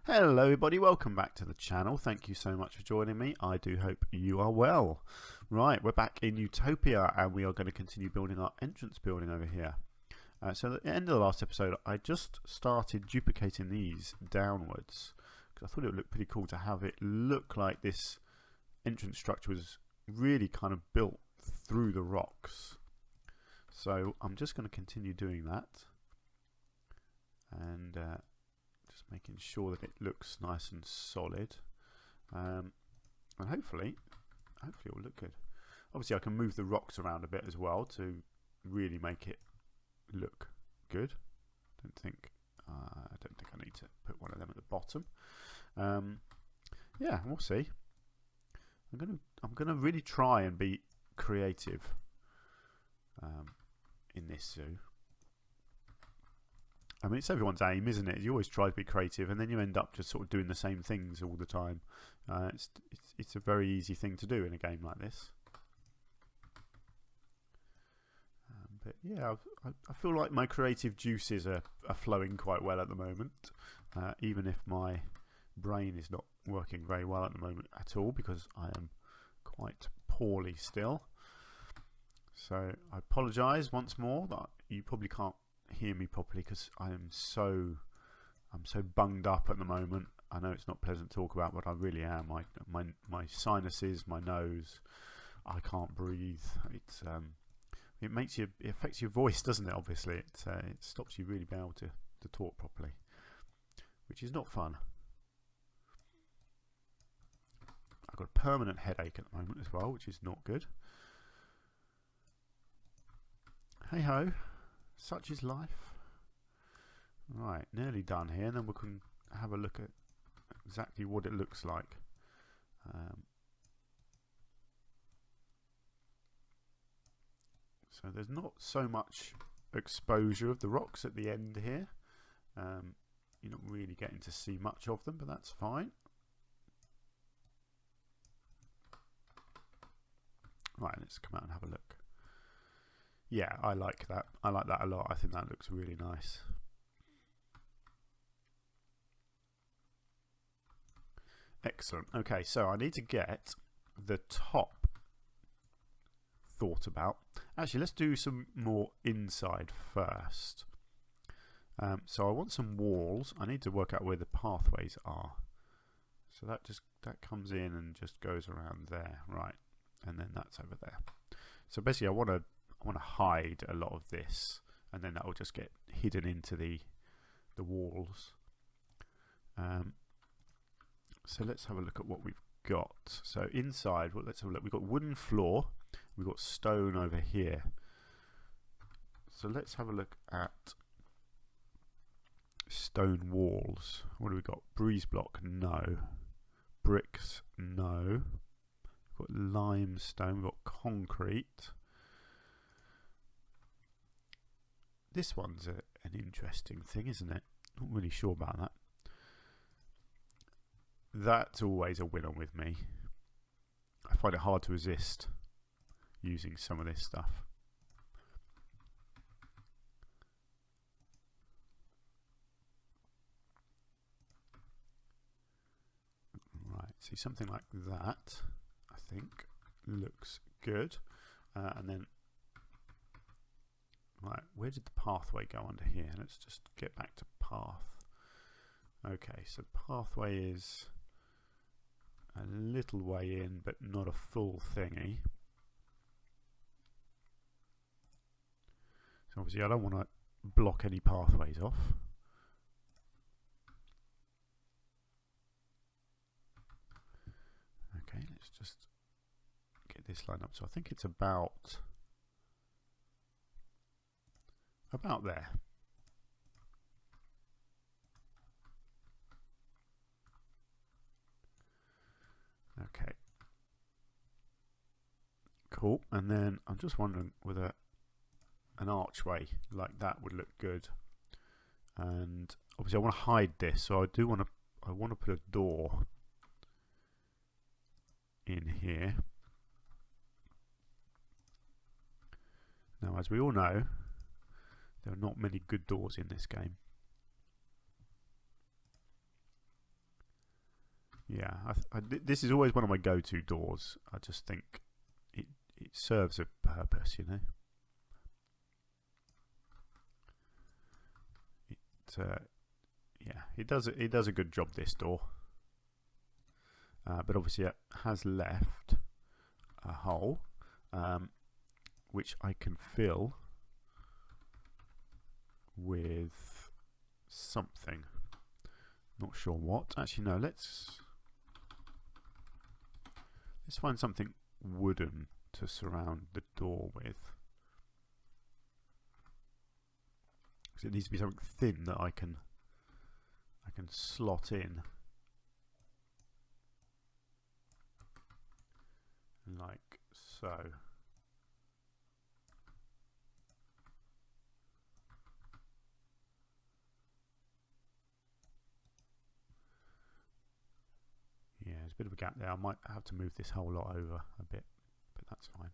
Hello everybody, welcome back to the channel. Thank you so much for joining me. I do hope you are well. Right, we're back in Utopia and we are going to continue building our entrance building over here. So at the end of the last episode, I just started duplicating these downwards because I thought it would look pretty cool to have it look like this entrance structure was really kind of built through the rocks. So I'm just going to continue doing that and just making sure that it looks nice and solid, and hopefully it will look good. Obviously I can move the rocks around a bit as well to really make it look good. I don't think I need to put one of them at the bottom. Yeah, we'll see. I'm gonna really try and be creative in this zoo. I mean, it's everyone's aim, isn't it? You always try to be creative, and then you end up just sort of doing the same things all the time. It's a very easy thing to do in a game like this. But yeah, I feel like my creative juices are flowing quite well at the moment, even if my brain is not working very well at the moment at all, because I am quite poorly still. So I apologise once more that you probably can't hear me properly because I'm so bunged up at the moment. I know it's not pleasant to talk about, but I really am. My sinuses, my nose, I can't breathe. It affects your voice, doesn't it? Obviously, it stops you really being able to talk properly, which is not fun. I've got a permanent headache at the moment as well, which is not good. Hey ho. Such is life. Right, nearly done here, and then we can have a look at exactly what it looks like. So there's not so much exposure of the rocks at the end here. You're not really getting to see much of them, but that's fine. Right, let's come out and have a look. Yeah, I like that. I like that a lot. I think that looks really nice. Excellent. Okay, so I need to get the top thought about. Actually, let's do some more inside first. So I want some walls. I need to work out where the pathways are. So that comes in and just goes around there, right? And then that's over there. So basically, I want to hide a lot of this, and then that will just get hidden into the walls. So let's have a look at what we've got. So inside, well, let's have a look. We've got wooden floor, we've got stone over here. So let's have a look at stone walls. What do we got? Breeze block, no. Bricks, no. We've got limestone, we've got concrete. This one's an interesting thing, isn't it? Not really sure about that. That's always a winner with me. I find it hard to resist using some of this stuff. Right, see, something like that, I think, looks good. And then right, where did the pathway go under here? Let's just get back to path. Okay, so pathway is a little way in, but not a full thingy. So obviously I don't want to block any pathways off. Okay, let's just get this lined up. So I think it's about there. Okay. Cool. And then I'm just wondering whether an archway like that would look good. And obviously I want to hide this, so I want to put a door in here. Now, as we all know, there are not many good doors in this game. Yeah, this is always one of my go-to doors. I just think it serves a purpose, you know. Yeah, it does a good job, this door. But obviously it has left a hole, which I can fill with something. Not sure what. Actually, no. Let's find something wooden to surround the door with. Because it needs to be something thin that I can slot in, like so. Yeah, there's a bit of a gap there. I might have to move this whole lot over a bit, but that's fine.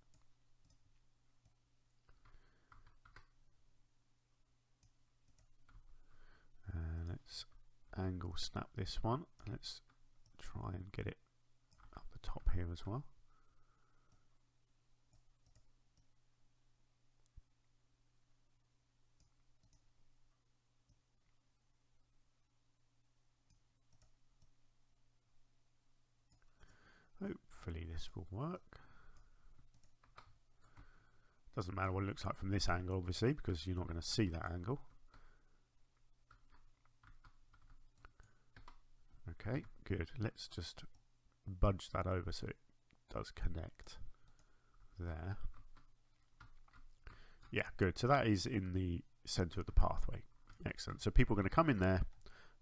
Let's angle snap this one. Let's try and get it up the top here as well. Hopefully this will work. Doesn't matter what it looks like from this angle, obviously, because you're not going to see that angle. Okay, good. Let's just budge that over so it does connect there. Yeah, good. So that is in the center of the pathway. Excellent. So people are going to come in there,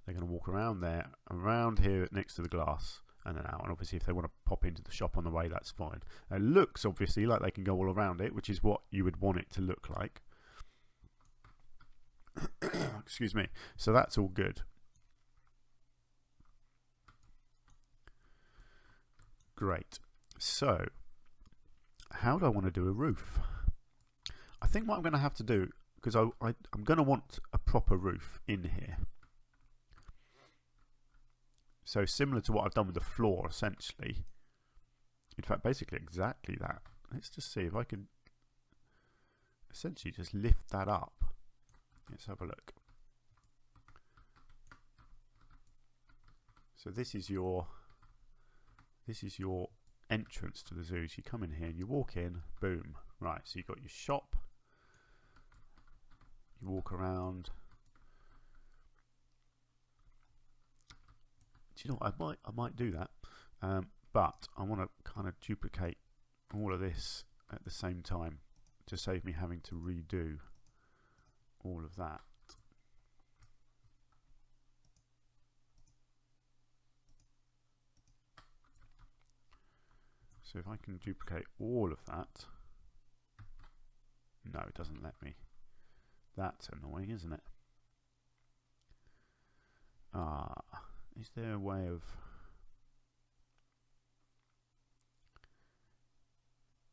they're going to walk around there, around here next to the glass, and then out. And obviously if they want to pop into the shop on the way, that's fine. It looks obviously like they can go all around it, which is what you would want it to look like. Excuse me. So that's all good. Great. So how do I want to do a roof? I think what I'm going to have to do, because I'm going to want a proper roof in here. So similar to what I've done with the floor, essentially. In fact, basically exactly that. Let's just see if I can essentially just lift that up. Let's have a look. So this is your entrance to the zoo. So you come in here and you walk in, boom. Right, so you've got your shop. You walk around. Do you know what? I might do that, but I want to kind of duplicate all of this at the same time to save me having to redo all of that. So if I can duplicate all of that, no, it doesn't let me. That's annoying, isn't it? Is there a way of...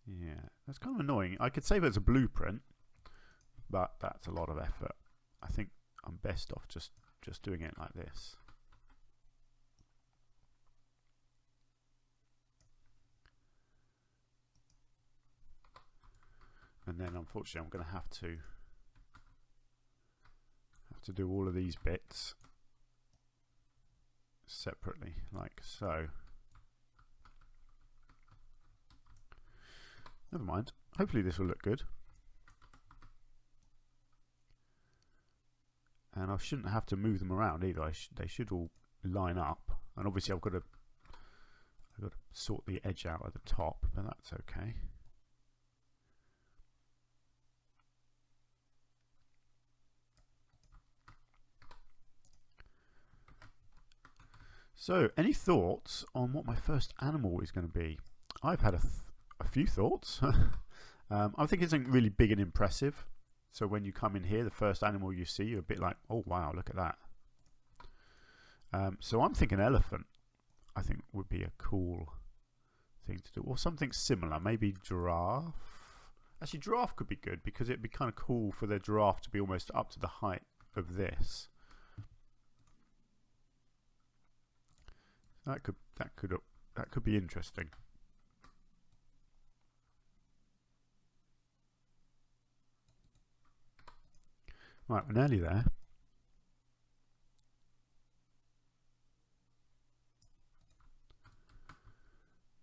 Yeah, that's kind of annoying. I could save it as a blueprint, but that's a lot of effort. I think I'm best off just doing it like this. And then unfortunately I'm going to have to do all of these bits separately, like so. Never mind. Hopefully this will look good. And I shouldn't have to move them around either. They should all line up. And obviously I've got to sort the edge out at the top, but that's okay. So, any thoughts on what my first animal is going to be? I've had a few thoughts. I think it's something really big and impressive. So when you come in here, the first animal you see, you're a bit like, oh wow, look at that. So I'm thinking elephant, I think would be a cool thing to do. Or something similar, maybe giraffe. Actually, giraffe could be good because it'd be kind of cool for the giraffe to be almost up to the height of this. That could that could be interesting. Right, we're nearly there.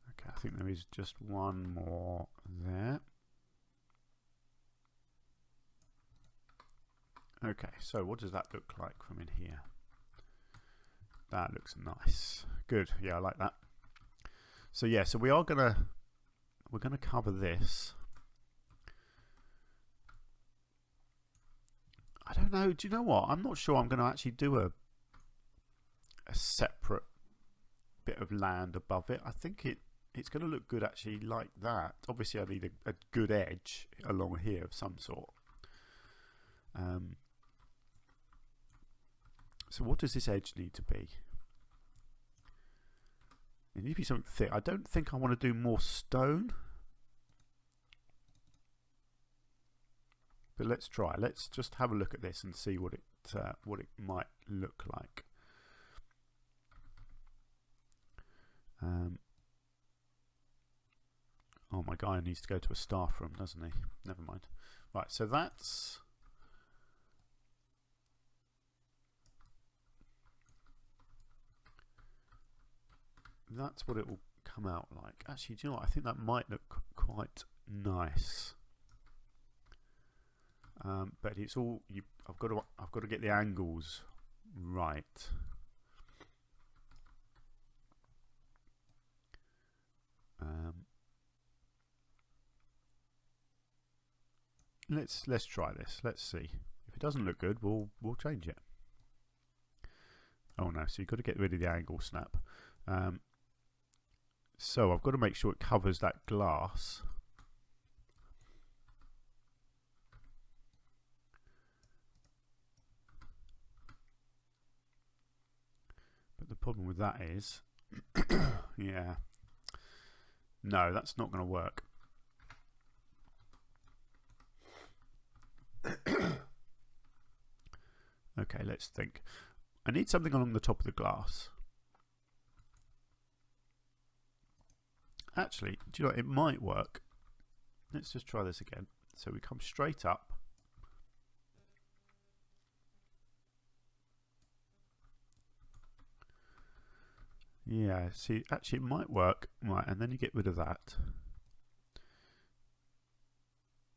Okay, I think there is just one more there. Okay, so what does that look like from in here? That looks nice. Good. Yeah, I like that. So yeah, so we're gonna cover this. I don't know. Do you know what? I'm not sure I'm going to actually do a separate bit of land above it. I think it's going to look good actually like that. Obviously, I need a good edge along here of some sort. So what does this edge need to be? It needs to be something thick. I don't think I want to do more stone. But let's try. Let's just have a look at this and see what it might look like. Oh, my guy needs to go to a staff room, doesn't he? Never mind. Right, so that's what it will come out like. Actually, do you know what? I think that might look quite nice. But it's all I've got to get the angles right. Let's try this. Let's see. If it doesn't look good, we'll change it. Oh no! So you've got to get rid of the angle snap. So I've got to make sure it covers that glass. But the problem with that is, yeah, no, that's not going to work. Okay, let's think. I need something along the top of the glass. Actually, do you know what? It might work. Let's just try this again. So we come straight up. Yeah, see, actually it might work. Right, and then you get rid of that.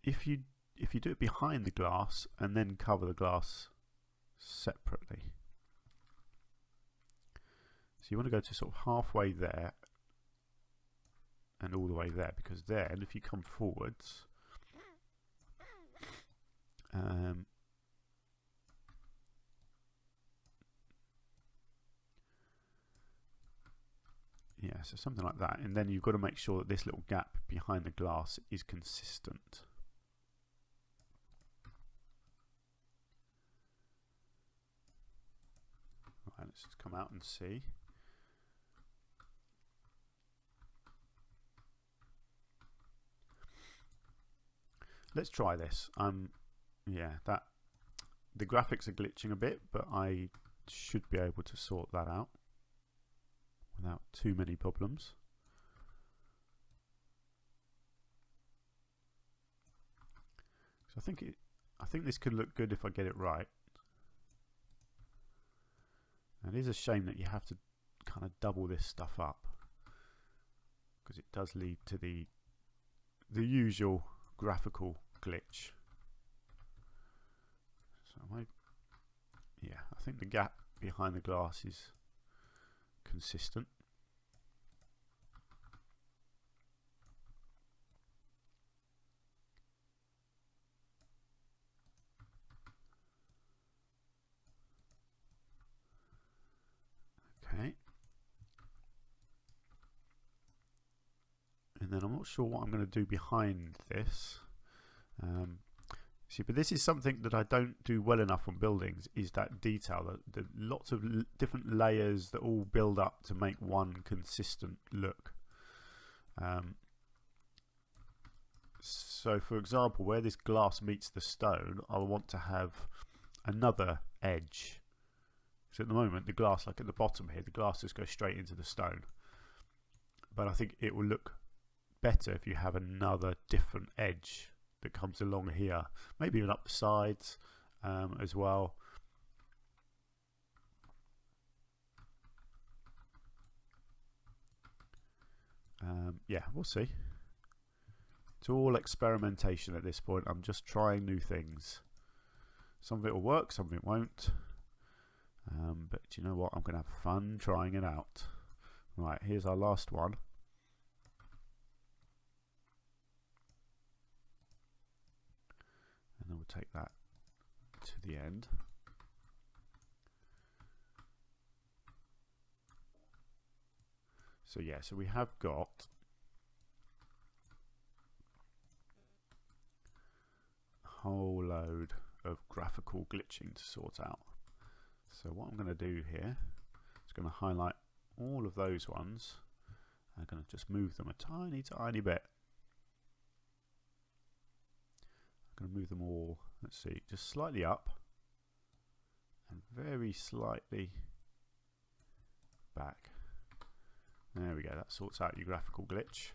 If you do it behind the glass and then cover the glass separately. So you want to go to sort of halfway there and all the way there, because then if you come forwards, yeah, so something like that, and then you've got to make sure that this little gap behind the glass is consistent. Right, let's just come out and see. Let's try this. Yeah, that the graphics are glitching a bit, but I should be able to sort that out without too many problems. So I think this could look good if I get it right. And it is a shame that you have to kind of double this stuff up, because it does lead to the usual graphical glitch. So yeah, I think the gap behind the glass is consistent. Okay. And then I'm not sure what I'm going to do behind this. See, but this is something that I don't do well enough on buildings, is that detail, the lots of different layers that all build up to make one consistent look. So for example, where this glass meets the stone, I want to have another edge. So at the moment, the glass, like at the bottom here, the glass just goes straight into the stone. but I think it will look better if you have another different edge that comes along here, maybe even up the sides as well. Yeah, we'll see. It's all experimentation at this point. I'm just trying new things. Some of it will work, some of it won't. But you know what? I'm going to have fun trying it out. Right, here's our last one. And then we'll take that to the end. So yeah, so we have got a whole load of graphical glitching to sort out. So what I'm going to do here is going to highlight all of those ones. I'm going to just move them a tiny bit. I'm going to move them all, let's see, just slightly up and very slightly back. There we go, that sorts out your graphical glitch.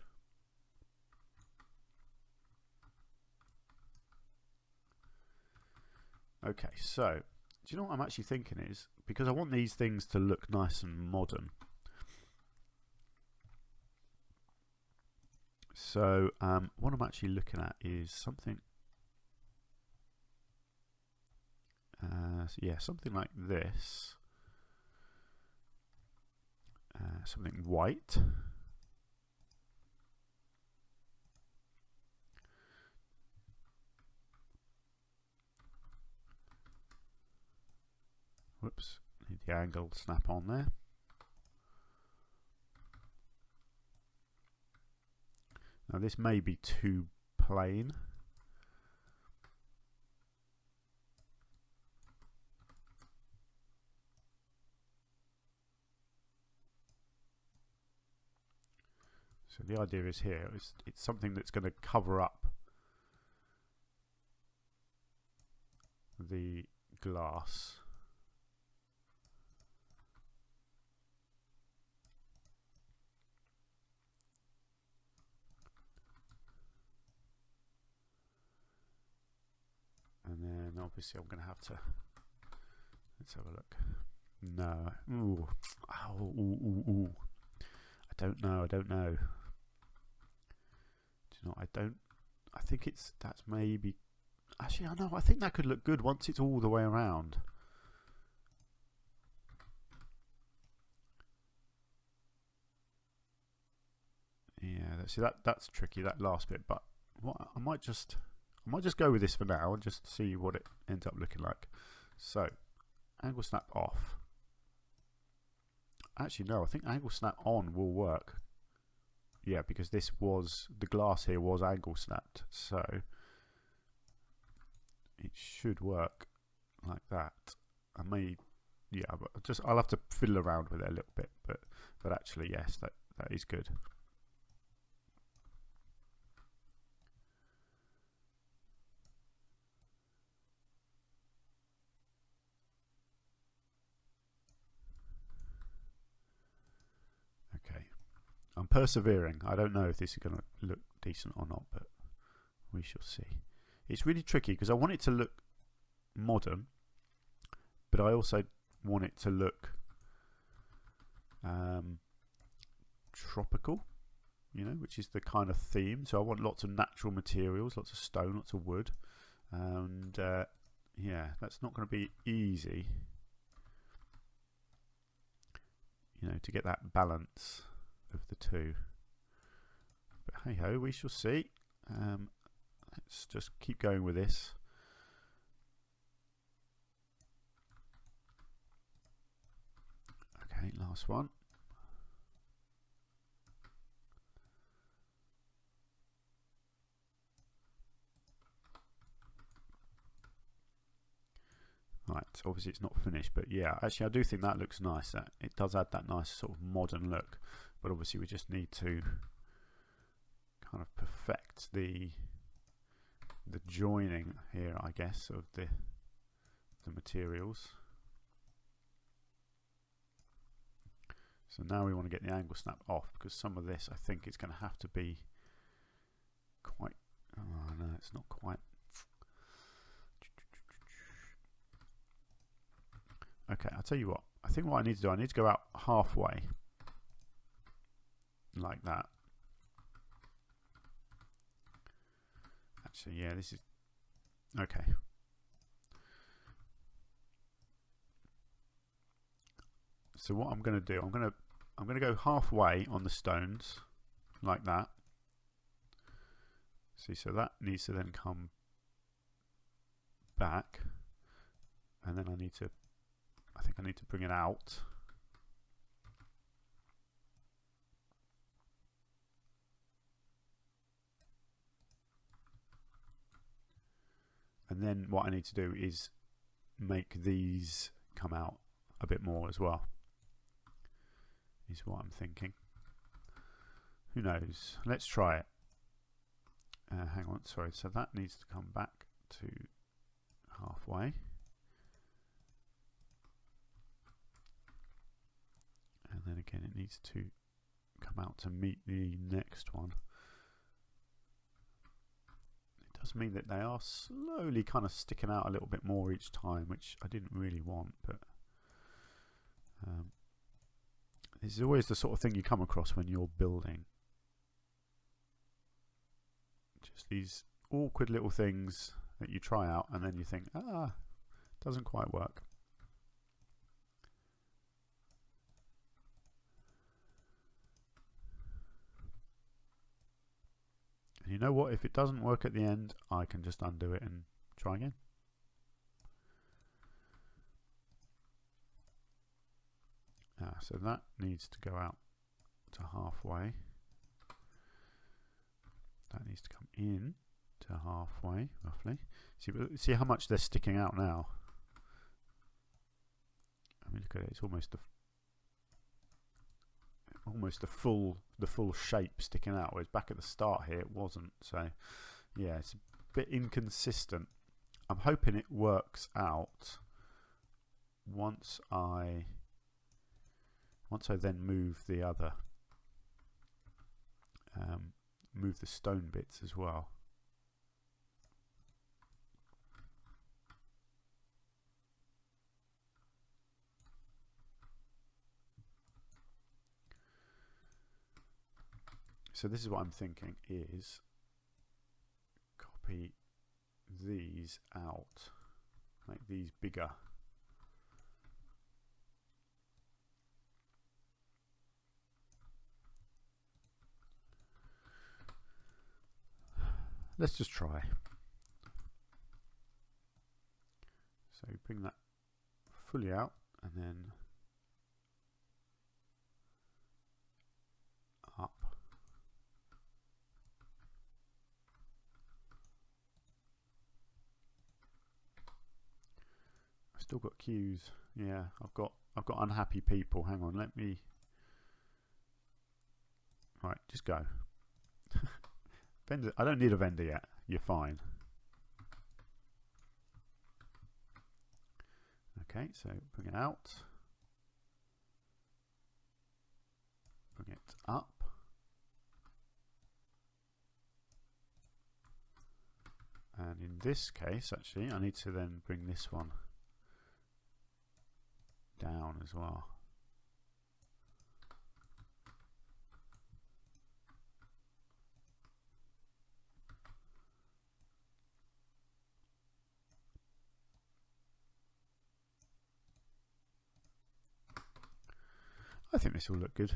Okay, so do you know what I'm actually thinking is, because I want these things to look nice and modern. So what I'm actually looking at is something, yeah, something like this. Something white. Whoops, need the angle snap on there. Now this may be too plain. So the idea is here, it's something that's going to cover up the glass. And then obviously I'm going to have to, let's have a look. No, ooh, oh, ooh. I don't know. Do you know, I think that's maybe, actually I know, I think that could look good once it's all the way around. Yeah, see that's tricky, that last bit, but what I might just go with this for now and just see what it ends up looking like. So, angle snap off. Actually, no, I think angle snap on will work. Yeah, because the glass here was angle snapped, so it should work like that. I'll have to fiddle around with it a little bit, but actually, yes, that is good. I'm persevering. I don't know if this is going to look decent or not, but we shall see. It's really tricky because I want it to look modern, but I also want it to look tropical, you know, which is the kind of theme. So I want lots of natural materials, lots of stone, lots of wood, and yeah, that's not going to be easy, you know, to get that balance of the two. But hey ho, we shall see. Let's just keep going with this. Okay, last one. Right, obviously it's not finished, but yeah, actually I do think that looks nice. That it does add that nice sort of modern look, but obviously we just need to kind of perfect the joining here, I guess, of the materials. So now we want to get the angle snap off, because some of this I think is going to have to be quite, oh no, it's not quite. Okay, I'll tell you what, I think what I need to do, I need to go out halfway like that. Actually, yeah, this is okay. So what I'm going to do, I'm going to go halfway on the stones like that. See, so that needs to then come back, and then I think I need to bring it out. And then what I need to do is make these come out a bit more as well, is what I'm thinking. Who knows? Let's try it. Hang on, sorry, so that needs to come back to halfway. And then again it needs to come out to meet the next one. It does mean that they are slowly kind of sticking out a little bit more each time, which I didn't really want, but this is always the sort of thing you come across when you're building. Just these awkward little things that you try out and then you think, doesn't quite work. And you know what, if it doesn't work at the end, I can just undo it and try again. So that needs to go out to halfway. That needs to come in to halfway, roughly. See how much they're sticking out now. I mean, look at it. It's almost the full shape sticking out. Whereas back at the start here, it wasn't. So, yeah, it's a bit inconsistent. I'm hoping it works out once I then move the other. Move the stone bits as well. So this is what I'm thinking, is copy these out, make these bigger. Let's just try. So bring that fully out and then up. I've still got cues. Yeah, I've got unhappy people. Hang on, let me. Right, just go. Vendor, I don't need a vendor yet. You're fine. Okay, so bring it out. Bring it up. And in this case, actually, I need to then bring this one down as well. I think this will look good.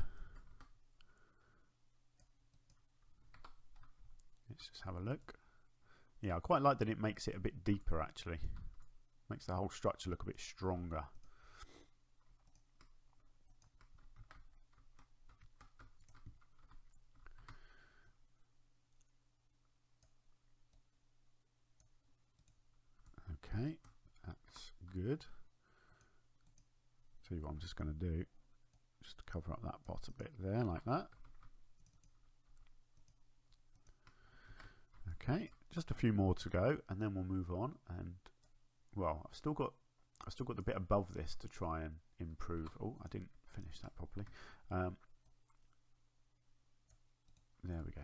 Let's just have a look. Yeah, I quite like that it makes it a bit deeper actually. Makes the whole structure look a bit stronger. Okay, that's good. See what I'm just going to do. Just cover up that bottom bit there like that. Okay, just a few more to go and then we'll move on. And well, I've still got I've still got the bit above this to try and improve. Oh, I didn't finish that properly. There we go.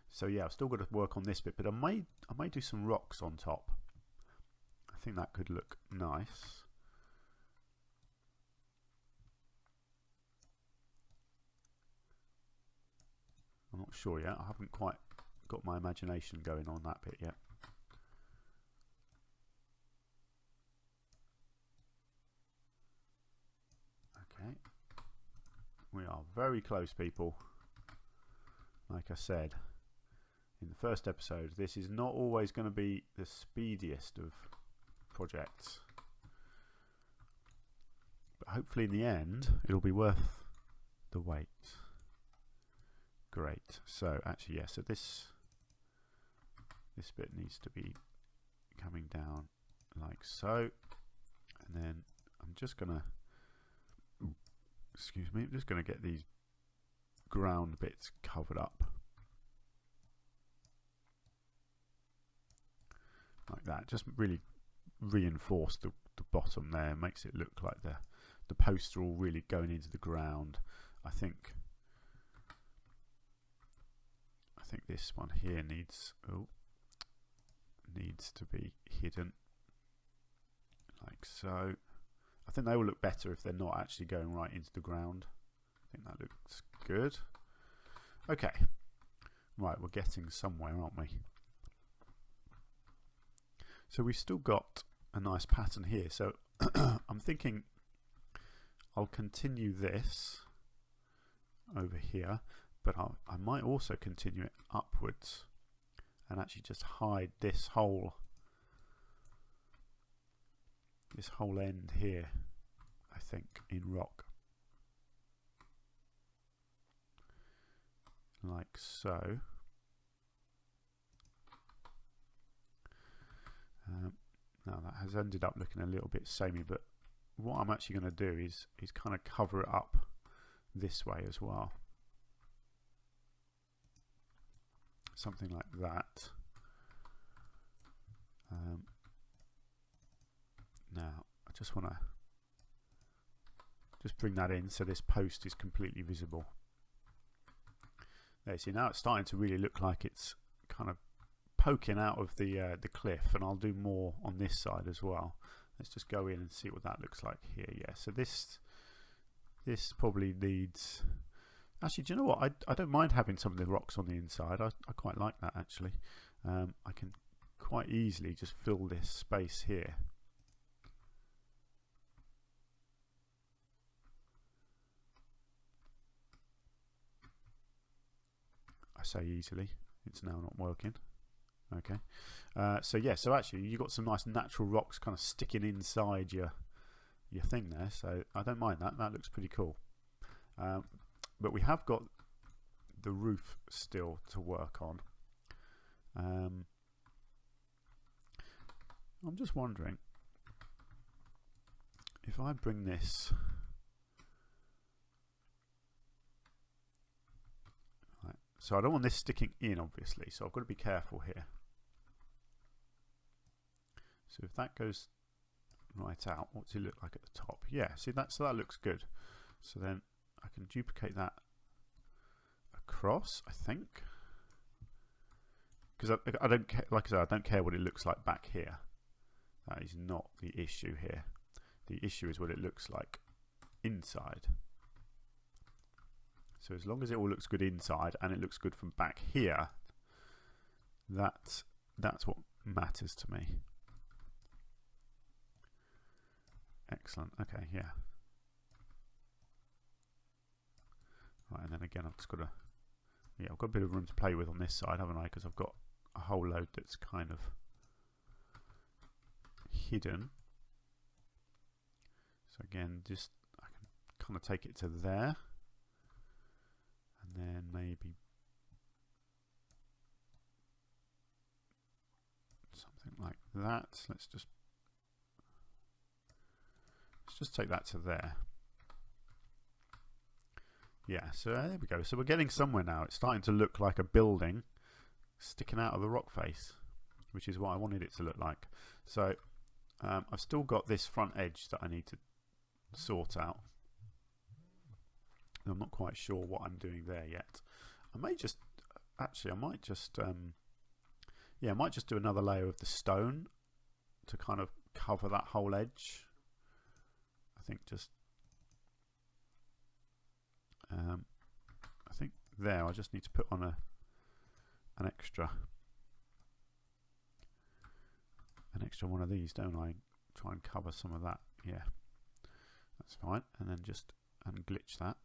So yeah, I've still got to work on this bit, but I may do some rocks on top. I think that could look nice. I'm not sure yet. I haven't quite got my imagination going on that bit yet. Okay. We are very close, people. Like I said in the first episode, this is not always going to be the speediest of projects. But hopefully in the end, it'll be worth the wait. Great. So actually, yeah, so this bit needs to be coming down like so. And then I'm just going to, excuse me, I'm just going to get these ground bits covered up. Like that. Just really reinforce the bottom there. Makes it look like the posts are all really going into the ground. I think this one here needs to be hidden like so. I think they will look better if they're not actually going right into the ground. I think that looks good. Okay, right, we're getting somewhere, aren't we? So we've still got a nice pattern here. So I'm thinking I'll continue this over here, but I might also continue it upwards and actually just hide this whole end here, I think, in rock. Like so. Now that has ended up looking a little bit samey, but what I'm actually going to do is kind of cover it up this way as well. Something like that. Now I just want to just bring that in so this post is completely visible. There, see, now it's starting to really look like it's kind of poking out of the cliff, and I'll do more on this side as well. Let's just go in and see what that looks like here. Yeah, so this probably needs. Actually, do you know what? I don't mind having some of the rocks on the inside. I quite like that actually. I can quite easily just fill this space here. I say easily. It's now not working. Okay. So yeah. So actually, you got some nice natural rocks kind of sticking inside your thing there. So I don't mind that. That looks pretty cool. But we have got the roof still to work on. I'm just wondering if I bring this. Right, so I don't want this sticking in, obviously, so I've got to be careful here. So if that goes right out, what does it look like at the top? Yeah, see that, so that looks good. So then I can duplicate that across, I think, because I don't care, like I said, I don't care what it looks like back here. That is not the issue here. The issue is what it looks like inside. So as long as it all looks good inside and it looks good from back here, that's what matters to me. Excellent. Okay, yeah. Right, and then again, I've just got to, yeah, I've got a bit of room to play with on this side, haven't I? Because I've got a whole load that's kind of hidden. So again, just I can kind of take it to there, and then maybe something like that. Let's just take that to there. Yeah, so there we go. So we're getting somewhere now. It's starting to look like a building sticking out of the rock face, which is what I wanted it to look like. So I've still got this front edge that I need to sort out. I'm not quite sure what I'm doing there yet. I might just do another layer of the stone to kind of cover that whole edge. I think there I just need to put on an extra one of these, don't I? Try and cover some of that. Yeah, that's fine. And then just glitch that.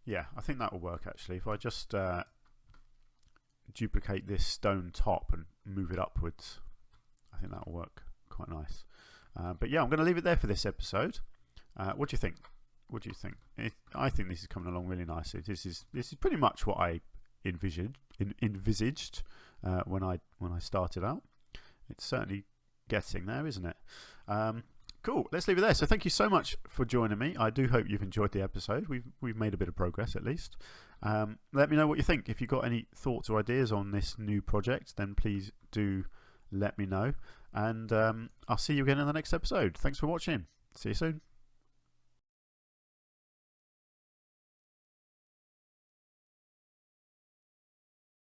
Yeah, I think that will work actually. If I just duplicate this stone top and move it upwards, I think that will work quite nice. But yeah, I'm going to leave it there for this episode. What do you think? What do you think? I think this is coming along really nicely. This is pretty much what I envisaged when I started out. It's certainly getting there, isn't it? Cool. Let's leave it there. So thank you so much for joining me. I do hope you've enjoyed the episode. We've made a bit of progress at least. Let me know what you think. If you've got any thoughts or ideas on this new project, then please do let me know. And I'll see you again in the next episode. Thanks for watching. See you soon.